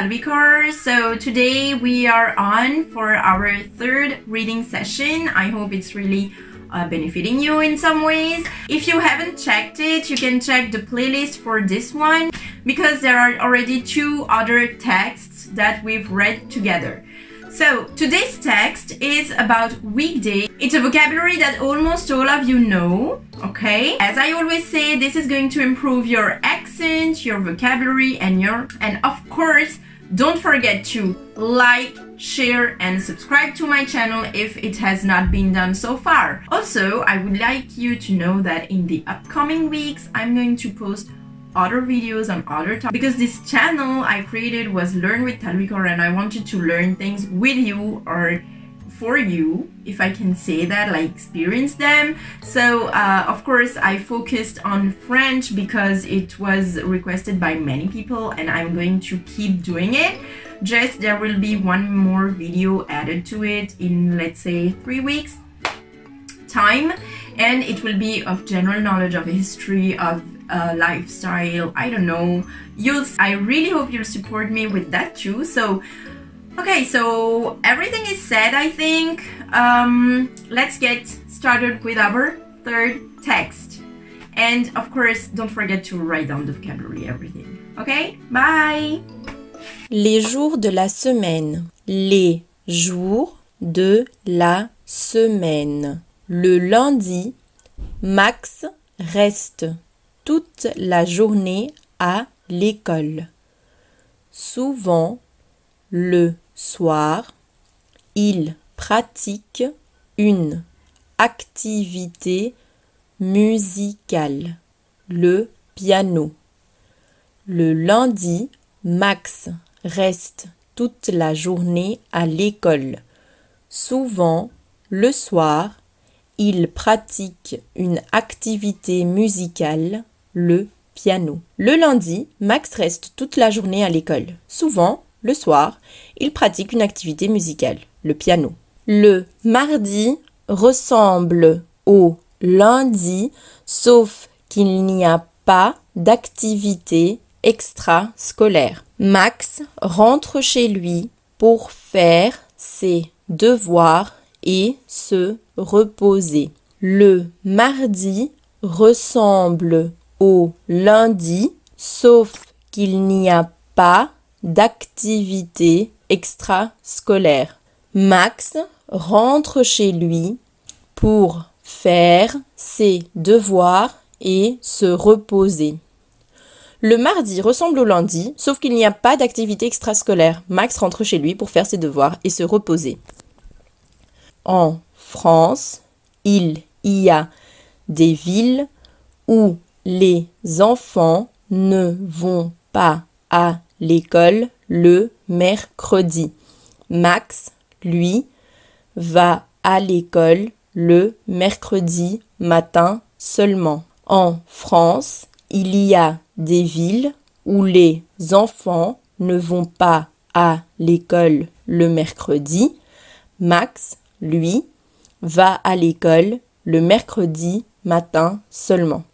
Talbikar. So today we are on for our third reading session. I hope it's really benefiting you in some ways. If you haven't checked it, you can check the playlist for this one because there are already two other texts that we've read together. So today's text is about weekday. It's a vocabulary that almost all of you know, okay? As I always say, this is going to improve your accent, your vocabulary, and of course, don't forget to like, share, and subscribe to my channel if it has not been done so far. Also, I would like you to know that in the upcoming weeks, I'm going to post other videos on other topics because this channel I created was Learn with Talbikar and I wanted to learn things with you or for you, if I can say that, like experience them. So of course I focused on French because it was requested by many people and I'm going to keep doing it. Just there will be one more video added to it in, let's say, 3 weeks time, and it will be of general knowledge of history, of lifestyle, I don't know. I really hope you'll support me with that too. So okay, so everything is said, I think. Let's get started with our third text, and of course don't forget to write down the vocabulary, everything. Okay, bye. Les jours de la semaine. Les jours de la semaine. Le lundi, Max reste toute la journée à l'école. Souvent, le soir, il pratique une activité musicale, le piano. Le lundi, Max reste toute la journée à l'école. Souvent, le soir, il pratique une activité musicale, le piano. Le lundi, Max reste toute la journée à l'école. Souvent, le soir, il pratique une activité musicale, le piano. Le mardi ressemble au lundi, sauf qu'il n'y a pas d'activité extrascolaire. Max rentre chez lui pour faire ses devoirs et se reposer. Le mardi ressemble au lundi, sauf qu'il n'y a pas d'activité extrascolaire. Max rentre chez lui pour faire ses devoirs et se reposer. Le mardi ressemble au lundi, sauf qu'il n'y a pas d'activité extrascolaire. Max rentre chez lui pour faire ses devoirs et se reposer. En France, il y a des villes où les enfants ne vont pas à l'école le mercredi. Max, lui, va à l'école le mercredi matin seulement. En France, il y a des villes où les enfants ne vont pas à l'école le mercredi. Max, lui, va à l'école le mercredi matin seulement.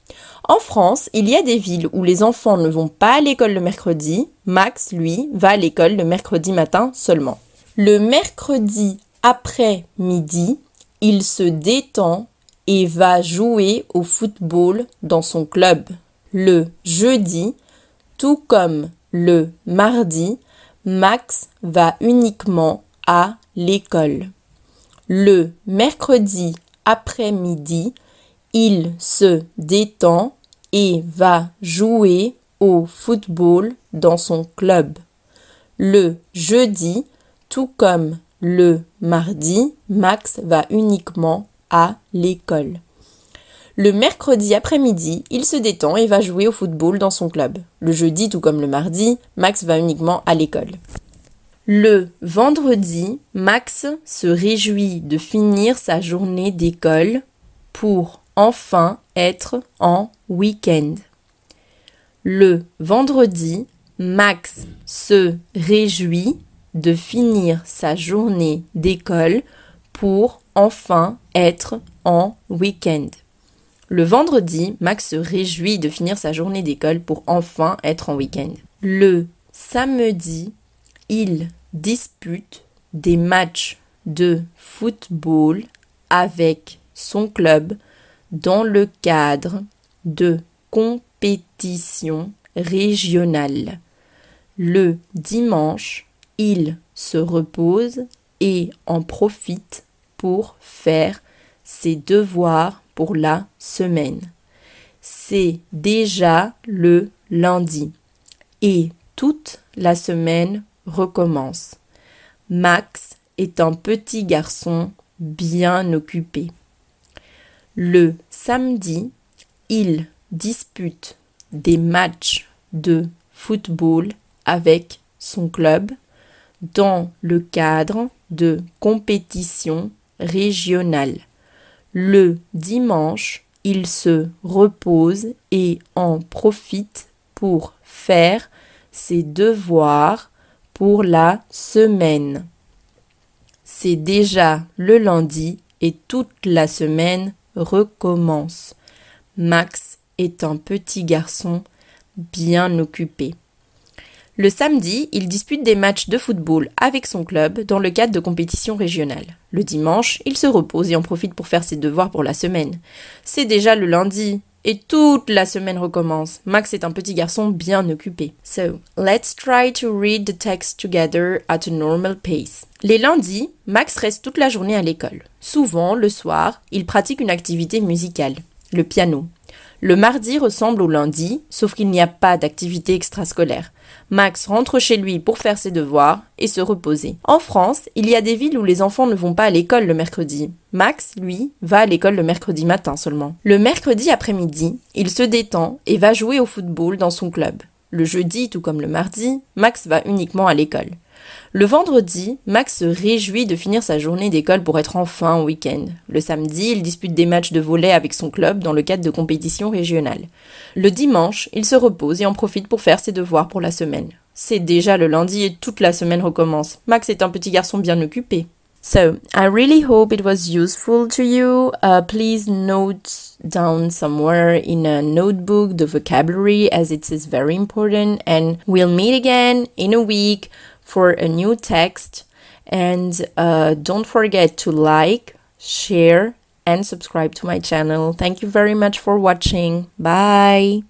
En France, il y a des villes où les enfants ne vont pas à l'école le mercredi. Max, lui, va à l'école le mercredi matin seulement. Le mercredi après-midi, il se détend et va jouer au football dans son club. Le jeudi, tout comme le mardi, Max va uniquement à l'école. Le mercredi après-midi, il se détend et va jouer au football dans son club. Le jeudi, tout comme le mardi, Max va uniquement à l'école. Le mercredi après-midi, il se détend et va jouer au football dans son club. Le jeudi, tout comme le mardi, Max va uniquement à l'école. Le vendredi, Max se réjouit de finir sa journée d'école pour enfin être en week-end. Le vendredi, Max se réjouit de finir sa journée d'école pour enfin être en week-end. Le vendredi, Max se réjouit de finir sa journée d'école pour enfin être en week-end. Le samedi, il dispute des matchs de football avec son club dans le cadre de compétitions régionales. Le dimanche, il se repose et en profite pour faire ses devoirs pour la semaine. C'est déjà le lundi et toute la semaine recommence. Max est un petit garçon bien occupé. Le samedi, il dispute des matchs de football avec son club dans le cadre de compétitions régionales. Le dimanche, il se repose et en profite pour faire ses devoirs pour la semaine. C'est déjà le lundi et toute la semaine recommence. Max est un petit garçon bien occupé. Le samedi, il dispute des matchs de football avec son club dans le cadre de compétitions régionales. Le dimanche, il se repose et en profite pour faire ses devoirs pour la semaine. C'est déjà le lundi et toute la semaine recommence. Max est un petit garçon bien occupé. So, let's try to read the text together at a normal pace. Les lundis, Max reste toute la journée à l'école. Souvent, le soir, il pratique une activité musicale, le piano. Le mardi ressemble au lundi, sauf qu'il n'y a pas d'activité extrascolaire. Max rentre chez lui pour faire ses devoirs et se reposer. En France, il y a des villes où les enfants ne vont pas à l'école le mercredi. Max, lui, va à l'école le mercredi matin seulement. Le mercredi après-midi, il se détend et va jouer au football dans son club. Le jeudi, tout comme le mardi, Max va uniquement à l'école. Le vendredi, Max se réjouit de finir sa journée d'école pour être enfin au week-end. Le samedi, il dispute des matchs de volley avec son club dans le cadre de compétitions régionales. Le dimanche, il se repose et en profite pour faire ses devoirs pour la semaine. C'est déjà le lundi et toute la semaine recommence. Max est un petit garçon bien occupé. So, I really hope it was useful to you. Please note down somewhere in a notebook the vocabulary as it is very important. And we'll meet again in a week for a new text. And don't forget to like, share, and subscribe to my channel. Thank you very much for watching. Bye!